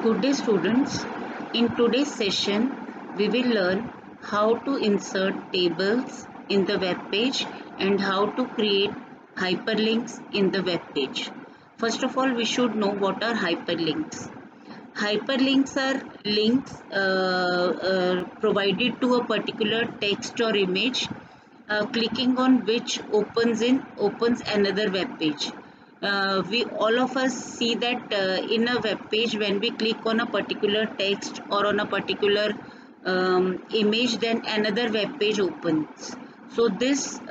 Good day students. In today's session, we will learn how to insert tables in the web page and how to create hyperlinks in the web page. First of all, we should know what are hyperlinks. Hyperlinks are links provided to a particular text or image, clicking on which opens another web page. We all of us see that in a web page, when we click on a particular text or on a particular image, then another web page opens. So this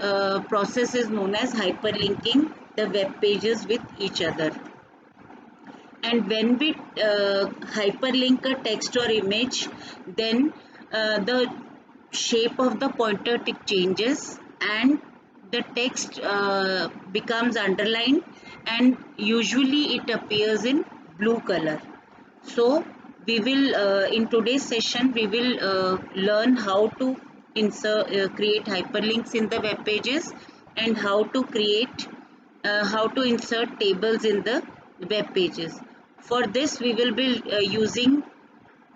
process is known as hyperlinking the web pages with each other. And when we hyperlink a text or image, then the shape of the pointer tick changes and the text becomes underlined, and usually it appears in blue color. So we will in today's session we will learn how to create hyperlinks in the web pages, and how to insert tables in the web pages. For this we will be using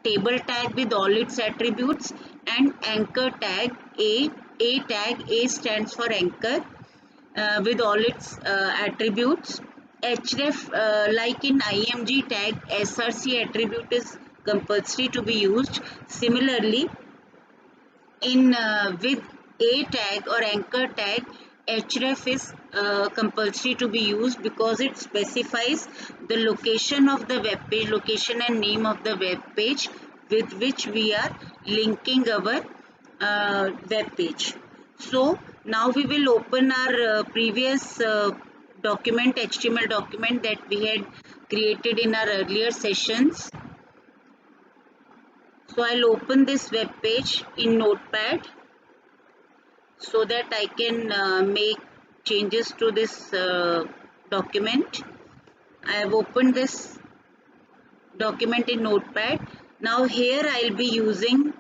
table tag with all its attributes and anchor tag A. A stands for anchor with all its attributes. Href, like in img tag, src attribute is compulsory to be used. Similarly, in with a tag or anchor tag, href is compulsory to be used because it specifies the location of the web page, location and name of the web page with which we are linking our web page. So now we will open our previous document, html document that we had created in our earlier sessions. So I'll open this web page in Notepad so that I can make changes to this document. I have opened this document in Notepad. Now here I'll be using,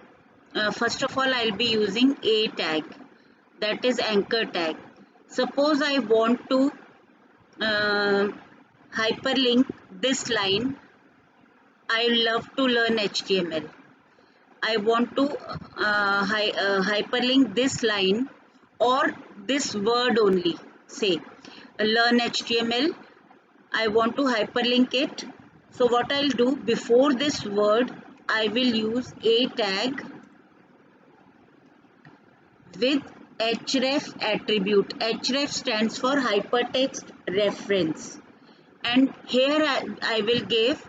first of all I'll be using a tag, that is anchor tag. Suppose I want to hyperlink this line. I love to learn HTML. I want to hyperlink this line or this word only, say learn HTML. I want to hyperlink it. So what I'll do, before this word I will use a tag with href attribute. Href stands for hypertext reference, and here I will give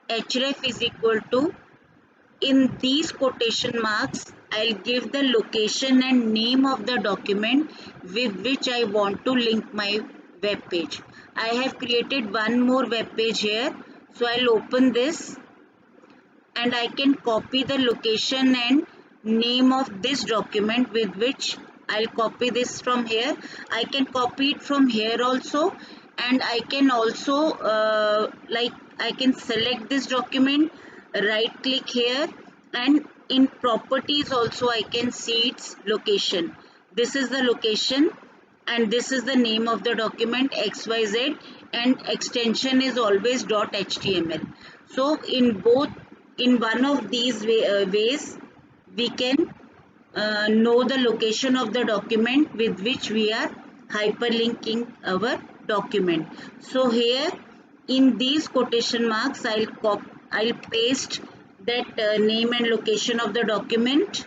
href is equal to, in these quotation marks I'll give the location and name of the document with which I want to link my web page. I have created one more web page here, so I'll open this and I can copy the location and name of this document with which I'll copy this from here. I can copy it from here also, and I can also I can select this document, right click here, and in properties also I can see its location. This is the location and this is the name of the document XYZ, and extension is always .html. So in one of these ways we can know the location of the document with which we are hyperlinking our document. So here in these quotation marks I'll paste that name and location of the document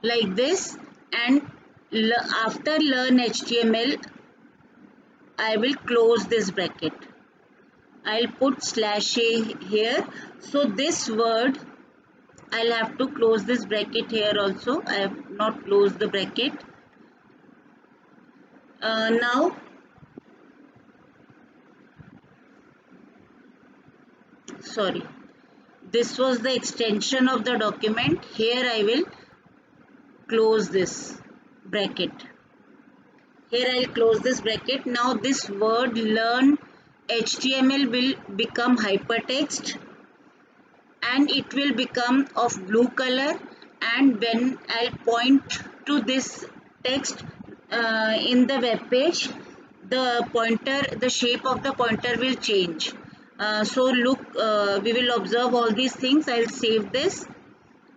like this, and after learn HTML I will close this bracket. I'll put /a here. So this word, I'll have to close this bracket here also. I have not closed the bracket. Now sorry, this was the extension of the document. Here I will close this bracket. Here I'll close this bracket. Now this word learn HTML will become hypertext and it will become of blue color, and when I'll point to this text in the web page, the shape of the pointer will change. So look, we will observe all these things. I'll save this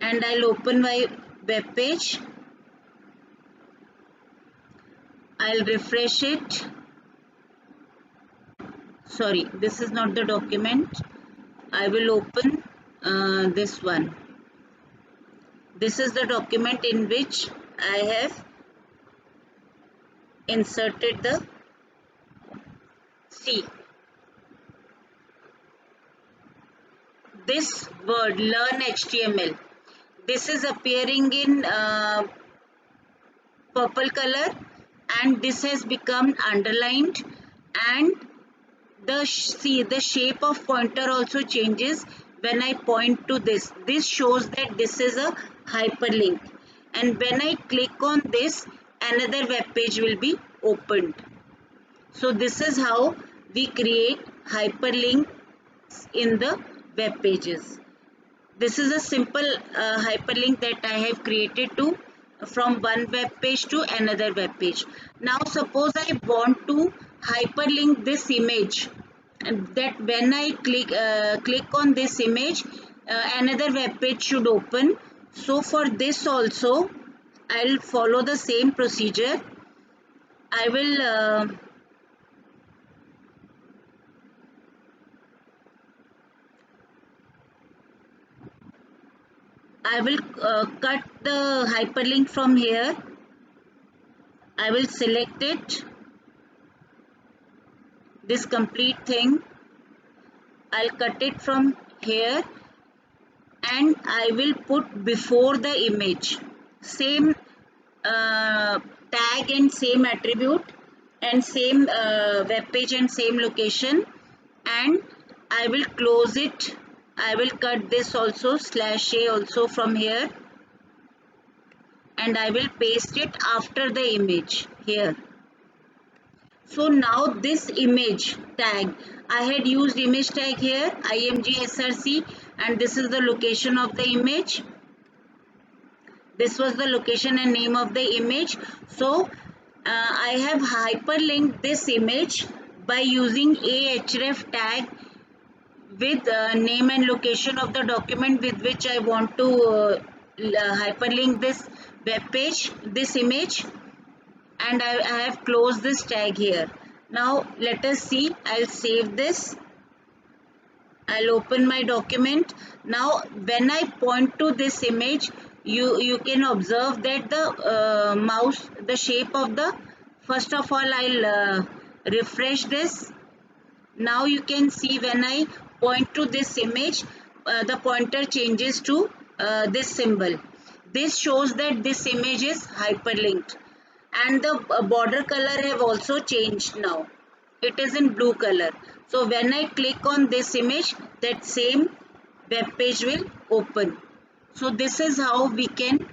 and I'll open my web page. I'll refresh it. Sorry, this is not the document. I will open this one. This is the document in which I have inserted the C. This word learn HTML. This is appearing in purple color and this has become underlined, and the shape of pointer also changes when I point to this. This shows that this is a hyperlink, and when I click on this, another web page will be opened. So this is how we create hyperlinks in the web pages. This is a simple hyperlink that I have created to from one web page to another web page. Now suppose I want to hyperlink this image, and that when I click on this image, another web page should open. So for this also I'll follow the same procedure. I will cut the hyperlink from here. I will select it, this complete thing. I'll cut it from here and I will put before the image same tag and same attribute and same web page and same location, and I will close it. I will cut this also /a also from here, and I will paste it after the image here. So now this image tag, I had used image tag here, imgsrc, and this is the location of the image. This was the location and name of the image. So I have hyperlinked this image by using ahref tag with name and location of the document with which I want to hyperlink this web page, this image, and I have closed this tag here. Now let us see. I'll save this. I'll open my document. Now when I point to this image, you can observe that the mouse, the shape of the, first of all I'll refresh this. Now you can see when I point to this image, the pointer changes to this symbol. This shows that this image is hyperlinked, and the border color have also changed now. It is in blue color. So when I click on this image, that same web page will open. So this is how we can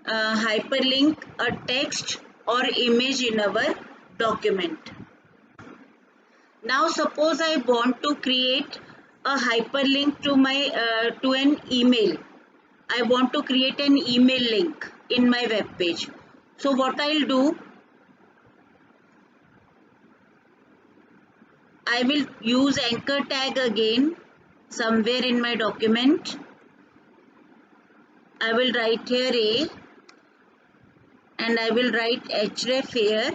hyperlink a text or image in our document. Now suppose I want to create a hyperlink to my to an email. I want to create an email link in my web page. So what I'll do, I will use anchor tag again somewhere in my document. I will write here A and I will write href here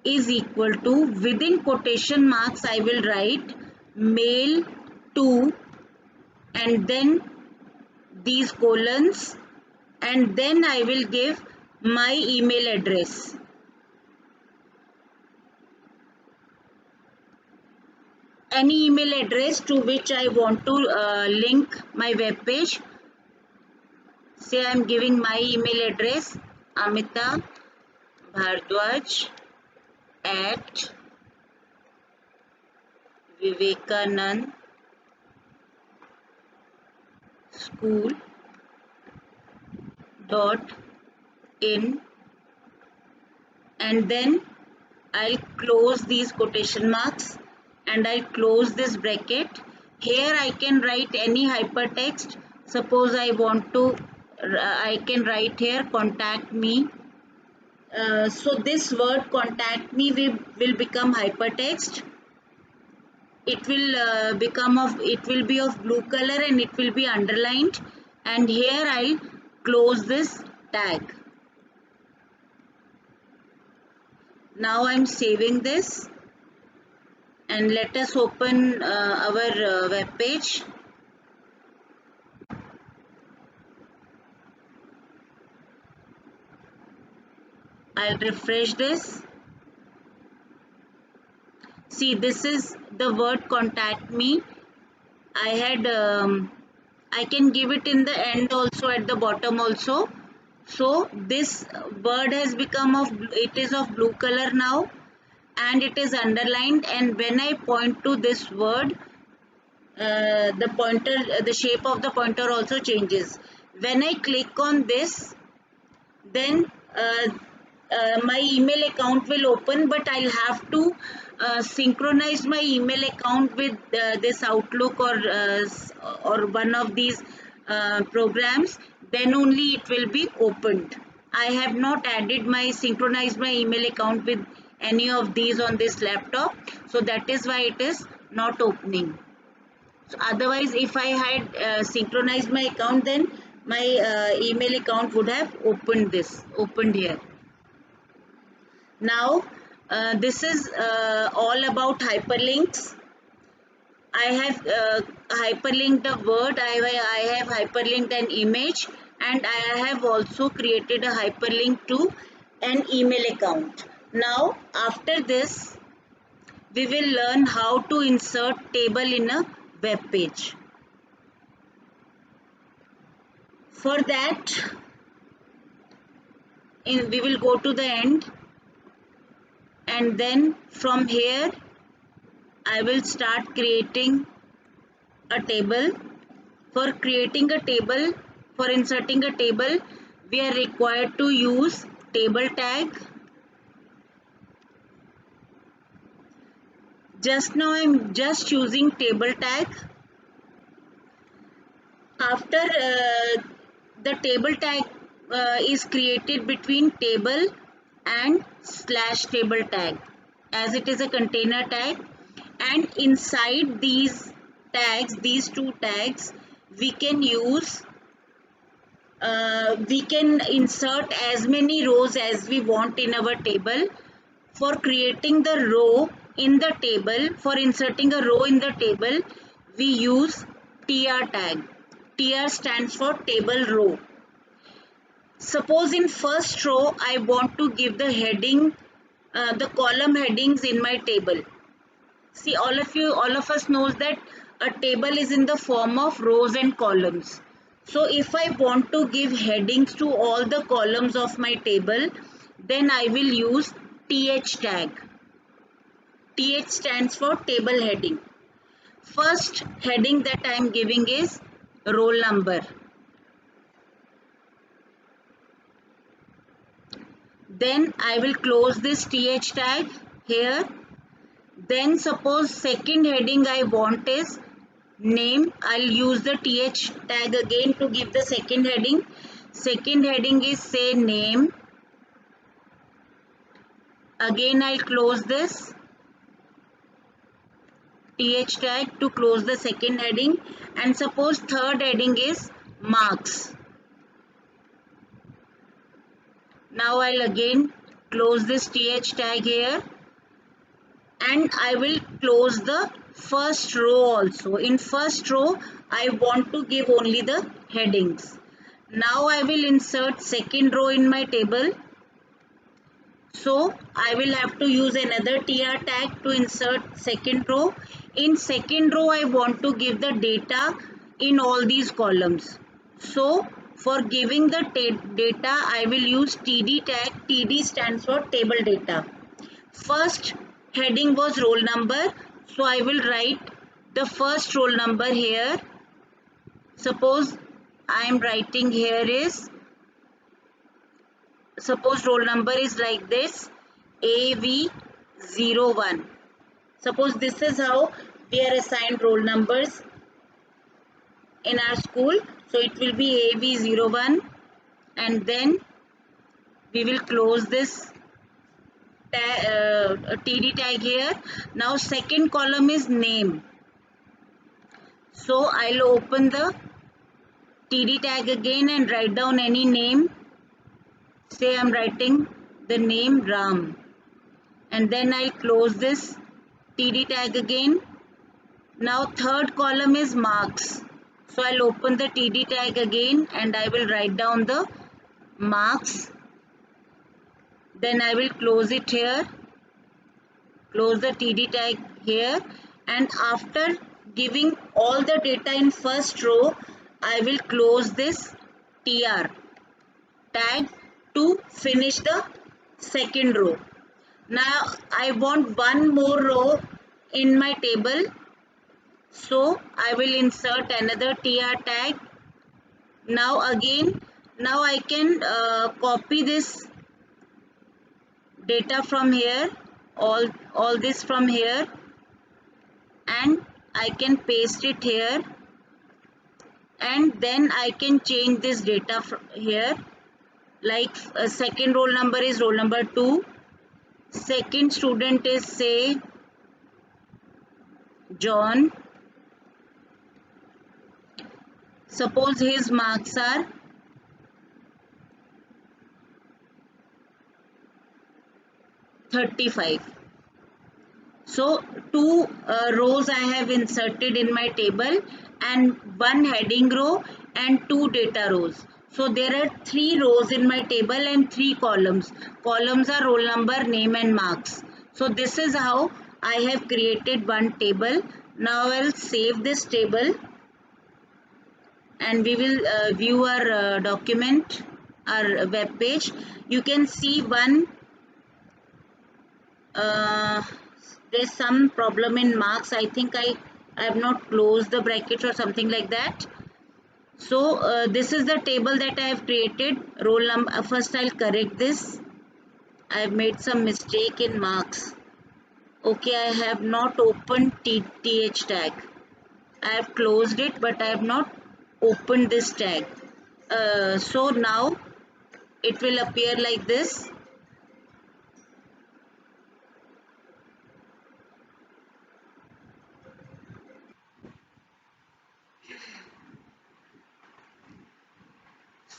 is equal to, within quotation marks I will write mail to, and then these colons, and then I will give my email address. Any email address to which I want to link my web page. Say I am giving my email address Amita Bhardwaj at Vivekanand School .in, and then I'll close these quotation marks and I'll close this bracket. Here I can write any hypertext. Suppose I want to, I can write here contact me So this word contact me will become hypertext. It will it will be of blue color and it will be underlined, and here I'll close this tag. Now I'm saving this, and let us open our web page. I'll refresh this. See, this is the word contact me. I had I can give it in the end also, at the bottom also. So this word has become of, it is of blue color now, and it is underlined, and when I point to this word, the pointer, the shape of the pointer also changes. When I click on this, then my email account will open, but I'll have to synchronize my email account with this Outlook or one of these programs. Then only it will be opened. I have not added my synchronized my email account with any of these on this laptop, so that is why it is not opening. So otherwise, if I had synchronized my account, then my email account would have opened here. Now this is all about hyperlinks. I have hyperlinked a word, I have hyperlinked an image, and I have also created a hyperlink to an email account. Now after this, we will learn how to insert table in a web page. For that, we will go to the end, and then from here I will start creating a table. For creating a table, for inserting a table, we are required to use table tag. Just now I'm just using table tag. After the table tag is created between table and slash table tag, as it is a container tag, and inside these tags, these two tags, we can use we can insert as many rows as we want in our table. For creating the row in the table, for inserting a row in the table, we use tr tag. Tr stands for table row. Suppose in first row I want to give the heading, the column headings in my table. See, all of us knows that a table is in the form of rows and columns. So if I want to give headings to all the columns of my table, then I will use th tag. Th stands for table heading. First heading that I am giving is roll number. Then I will close this th tag here. Then suppose second heading I want is name. I'll use the th tag again to give the second heading. Second heading is say name. Again I'll close this th tag to close the second heading, and suppose third heading is marks. Now I'll again close this th tag here, and I will close the first row also. In first row I want to give only the headings. Now I will insert second row in my table. So I will have to use another tr tag to insert second row. In second row I want to give the data in all these columns. So for giving the data I will use td tag. Td stands for table data. First heading was roll number, so I will write the first roll number here. Suppose I am writing here is, suppose roll number is like this, AV01. Suppose this is how we are assigned roll numbers in our school. So it will be AV01, and then We will close this TD tag here. Now second column is name. So I'll open the TD tag again and write down any name. Say I'm writing the name Ram, and then I'll close this TD tag again. Now third column is marks. So I'll open the TD tag again and I will write down the marks. Then I will close it here. Close the TD tag here, and after giving all the data in first row, I will close this TR tag to finish the second row. Now I want one more row in my table, so I will insert another TR tag. Now again, now I can copy this data from here, all this from here, and I can paste it here, and then I can change this data from here. Like second roll number is roll number 2, second student is say John. Suppose his marks are 35. So two rows I have inserted in my table, and one heading row and two data rows. So there are 3 rows in my table and 3 columns. Columns are roll number, name and marks. So this is how I have created one table. Now I'll save this table and we will view our document, our web page. You can see one uh, there's some problem in marks. I think I have not closed the brackets or something like that. So this is the table that I have created. Roll number. First I'll correct this. I have made some mistake in marks. Okay, I have not opened TH tag. I have closed it, but I have not opened this tag. So now it will appear like this.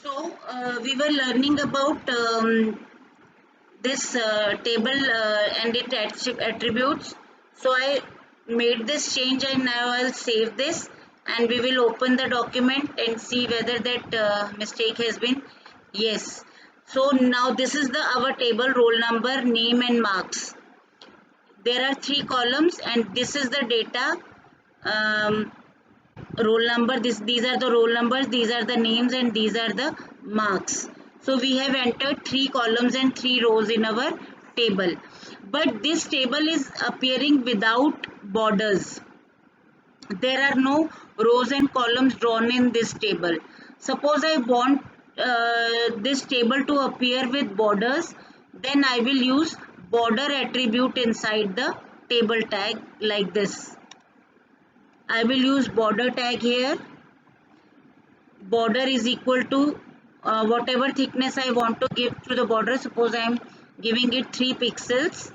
So we were learning about this table and its attributes. So I made this change and now I'll save this, and we will open the document and see whether that mistake has been. Yes. So now this is the our table: roll number, name and marks. There are 3 columns and this is the data. Um, Roll number, these are the roll numbers, these are the names, and these are the marks. So we have entered 3 columns and 3 rows in our table, but this table is appearing without borders. There are no rows and columns drawn in this table. Suppose I want this table to appear with borders, then I will use border attribute inside the table tag like this. I will use border tag here. Border is equal to whatever thickness I want to give to the border. Suppose I am giving it 3 pixels.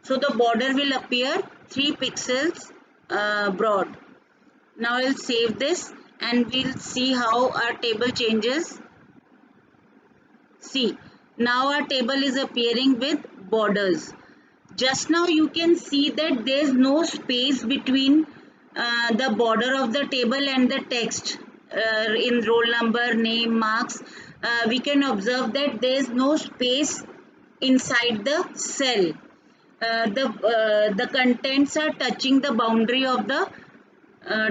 So the border will appear 3 pixels broad. Now I'll save this and we'll see how our table changes. See, now our table is appearing with borders. Just now you can see that there is no space between the border of the table and the text in roll number, name, marks. We can observe that there is no space inside the cell. The contents are touching the boundary of the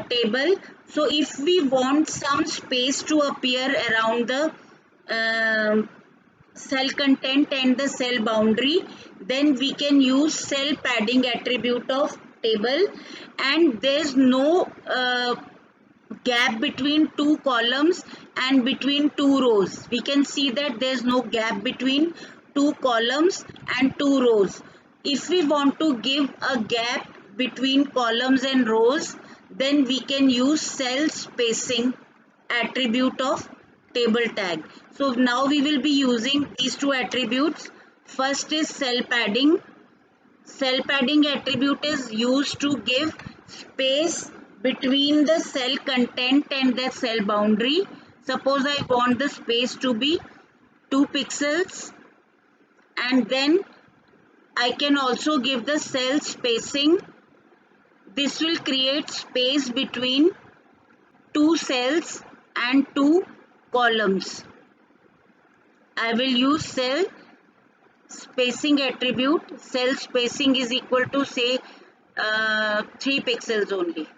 table. So if we want some space to appear around the um cell content and the cell boundary, then we can use cell padding attribute of table, and there's no gap between 2 columns and between 2 rows. We can see that there's no gap between 2 columns and 2 rows. If we want to give a gap between columns and rows, then we can use cell spacing attribute of table tag. So now we will be using these two attributes. First is cell padding. Cell padding attribute is used to give space between the cell content and the cell boundary. Suppose I want the space to be 2 pixels, and then I can also give the cell spacing. This will create space between two cells and two columns. I will use cell spacing attribute. Cell spacing is equal to say 3 pixels only.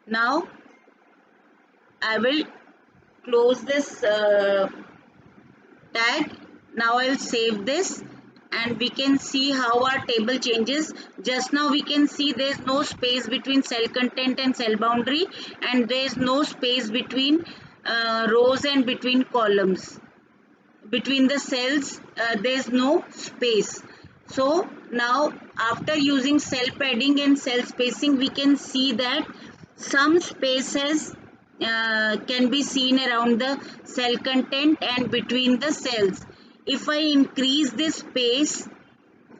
Now I will close this tag. Now I will save this, and we can see how our table changes. Just now we can see there is no space between cell content and cell boundary, and there is no space between rows and between columns. Between the cells there is no space. So now after using cell padding and cell spacing, we can see that some spaces can be seen around the cell content and between the cells. If I increase this space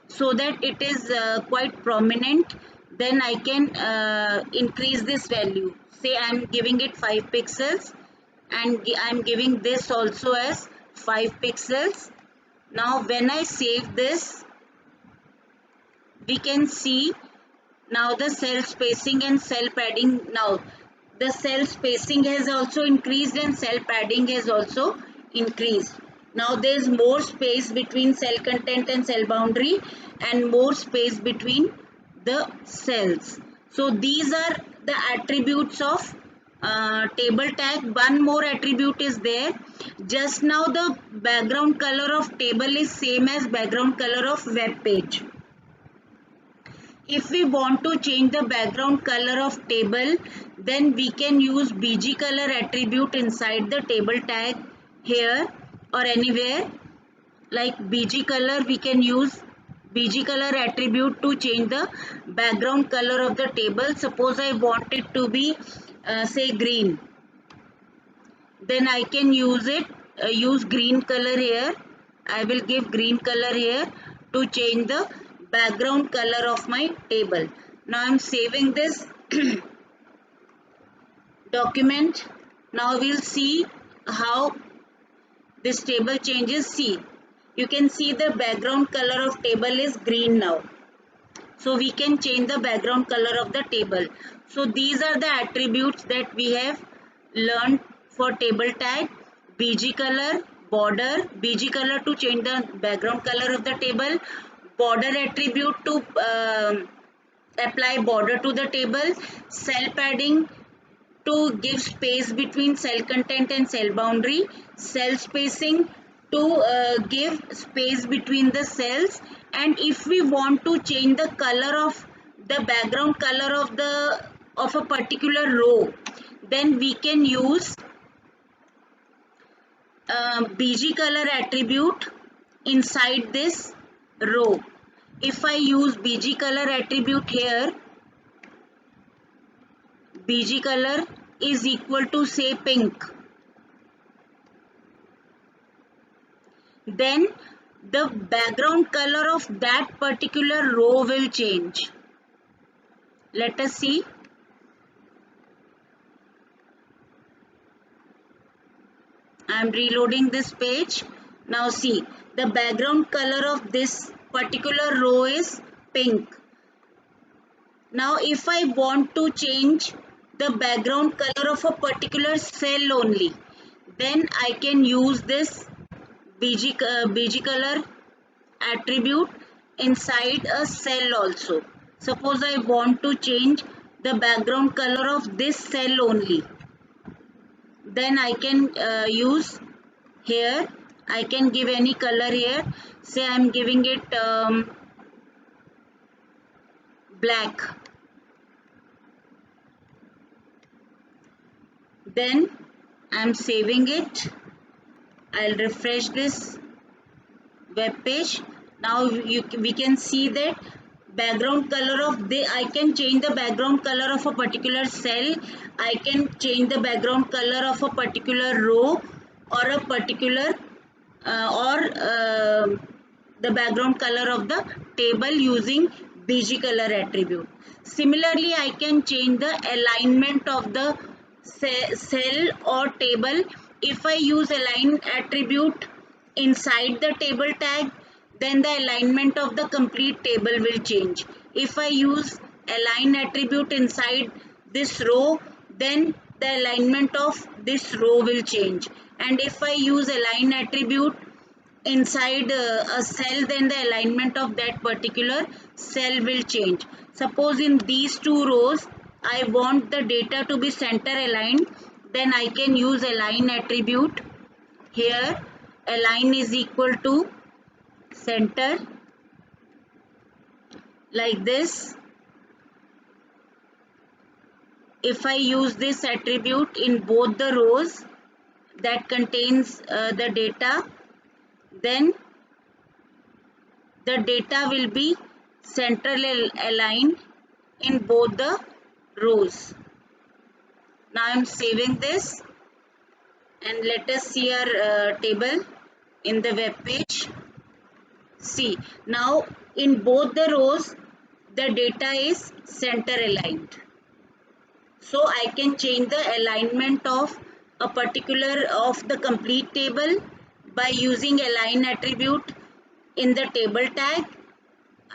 so that it is quite prominent, then I can increase this value. Say I am giving it 5 pixels, and I am giving this also as 5 pixels. Now when I save this, we can see now the cell spacing and cell padding. Now the cell spacing has also increased and cell padding has also increased. Now there is more space between cell content and cell boundary, and more space between the cells. So these are the attributes of table tag. One more attribute is there. Just now the background color of table is same as background color of web page. If we want to change the background color of table, then we can use bg color attribute inside the table tag here or anywhere. Like bg color, we can use bg color attribute to change the background color of the table. Suppose I want it to be say green, then I can use it, use green color here. I will give green color here to change the background color of my table. Now I am saving this document. Now we'll see how this table changes. See, you can see the background color of table is green now. So we can change the background color of the table. So these are the attributes that we have learned for table tag. BG color, border, BG color to change the background color of the table, border attribute to apply border to the table, cell padding to give space between cell content and cell boundary, cell spacing to give space between the cells. And if we want to change the color of the background color of a particular row, then we can use bg color attribute inside this row. If I use bg color attribute here, bg color is equal to say pink, then the background color of that particular row will change. Let us see. I am reloading this page. Now see, the background color of this particular row is pink. Now if I want to change the background color of a particular cell only, then I can use this BG color attribute inside a cell also. Suppose I want to change the background color of this cell only, then I can use here. I can give any color here. Say I am giving it black. Then I am saving it. I'll refresh this web page. Now we can see that background color of the, I can change the background color of a particular cell. I can change the background color of a particular row or a particular or the background color of the table using bg color attribute. Similarly, I can change the alignment of the cell or table. If I use align attribute inside the table tag, then the alignment of the complete table will change. If I use align attribute inside this row, then the alignment of this row will change. And if I use align attribute inside a cell, then the alignment of that particular cell will change. Suppose in these two rows I want the data to be center aligned, then I can use align attribute. Here align is equal to center, like this. If I use this attribute in both the rows that contains the data, then the data will be central aligned in both the rows. Now I am saving this and let us see our table in the web page. See, now in both the rows the data is center aligned. So I can change the alignment of a particular of the complete table by using align attribute in the table tag,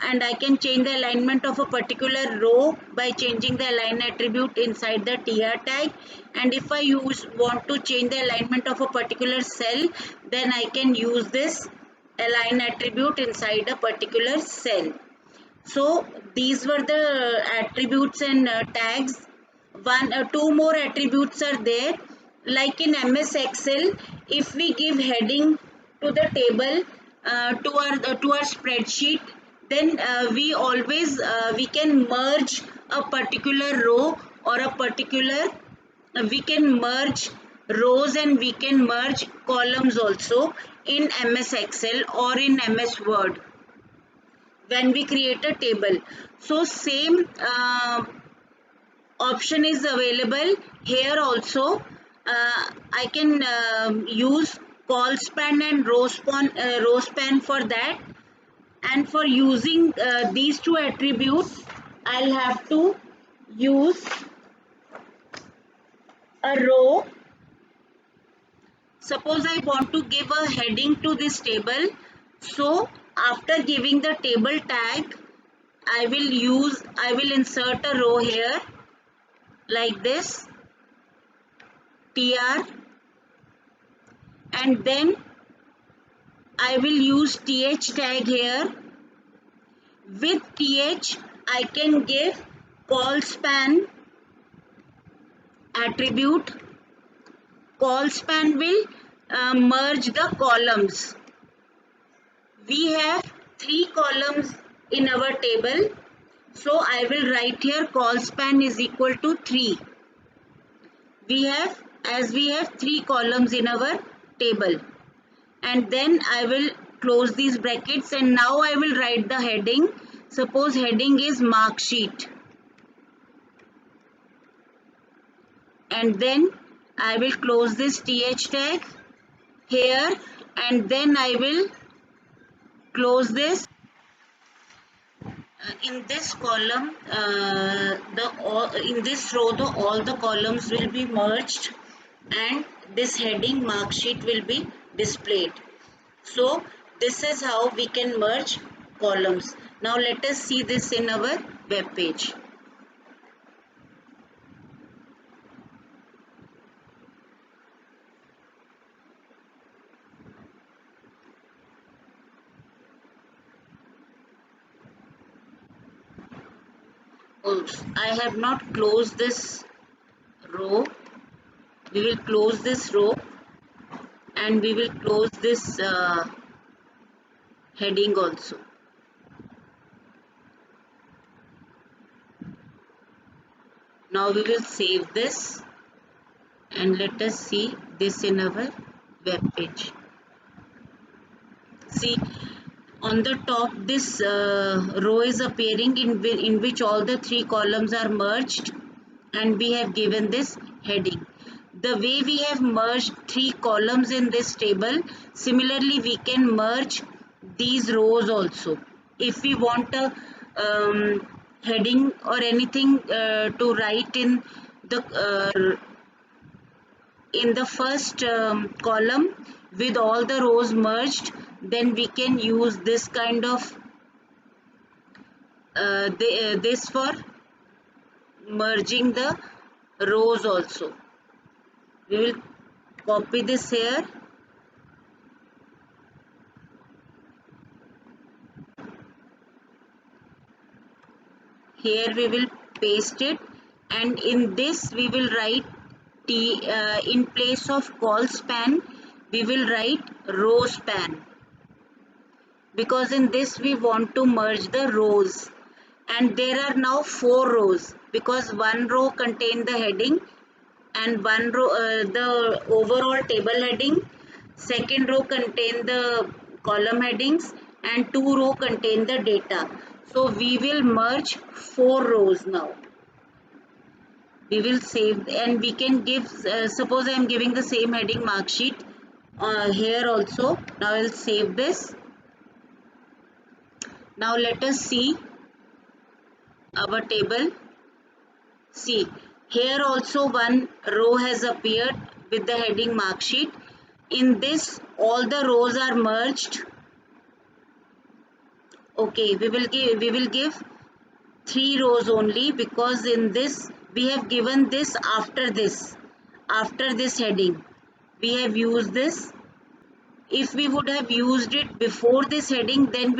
and I can change the alignment of a particular row by changing the align attribute inside the tr tag. And if I want to change the alignment of a particular cell, then I can use this align attribute inside a particular cell. So these were the attributes and tags. Two more attributes are there. Like in MS Excel, if we give heading to the table to our spreadsheet, then we can merge a particular row or a particular we can merge rows and we can merge columns also in MS Excel or in MS Word when we create a table. So same option is available here also. I can use call span and row span for that. And for using these two attributes, I'll have to use a row. Suppose I want to give a heading to this table. So after giving the table tag, I will insert a row here like this, tr, and then I will use th tag here. With th I can give call span attribute. Call span will merge the columns. We have 3 columns in our table, so I will write here call span is equal to 3. As we have 3 columns in our table, and then I will close these brackets, and now I will write the heading. Suppose heading is mark sheet, and then I will close this th tag here, and then I will close this. In this column, in this row, all the columns will be merged, and this heading mark sheet will be displayed. So this is how we can merge columns. Now let us see this in our web page. Oops, I have not closed this row. We will close this row and we will close this heading also. Now we will save this and let us see this in our web page. See, On the top, this row is appearing in which all the three columns are merged, and we have given this heading. The way we have merged three columns in this table, similarly we can merge these rows also. If we want a heading or anything to write in the first column with all the rows merged, then we can use this kind of this for merging the rows also. We will copy this here. Here we will paste it, and in this we will write in place of col span we will write row span, because in this we want to merge the rows, and there are now four rows because one row contain the heading and one row the overall table heading, second row contain the column headings, and two row contain the data. So we will merge four rows now. We will save, and we can give suppose I am giving the same heading mark sheet here also. Now I will save this. Now let us see our table. See, here also one row has appeared with the heading mark sheet. In this, all the rows are merged. Okay, we will give three rows only, because in this we have given this after this heading. We have used this. If we would have used it before this heading, then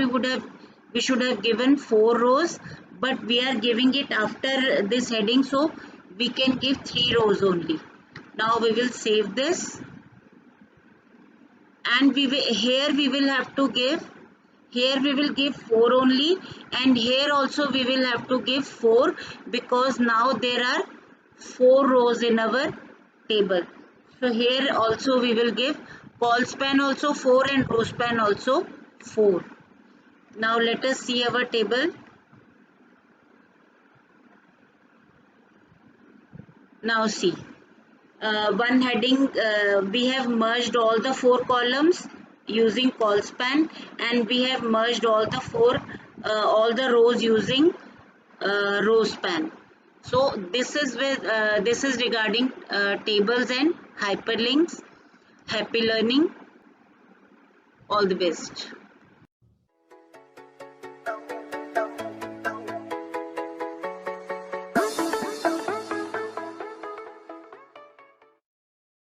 we should have given four rows, but we are giving it after this heading, so we can give three rows only. Now we will save this, and here we will have to give, here we will give 4 only, and here also we will have to give 4, because now there are 4 rows in our table. So here also we will give col span also 4 and row span also 4. Now let us see our table. Now see, one heading, we have merged all the four columns using col span, and we have merged all the rows using row span. So this is regarding tables and hyperlinks. Happy learning. All the best.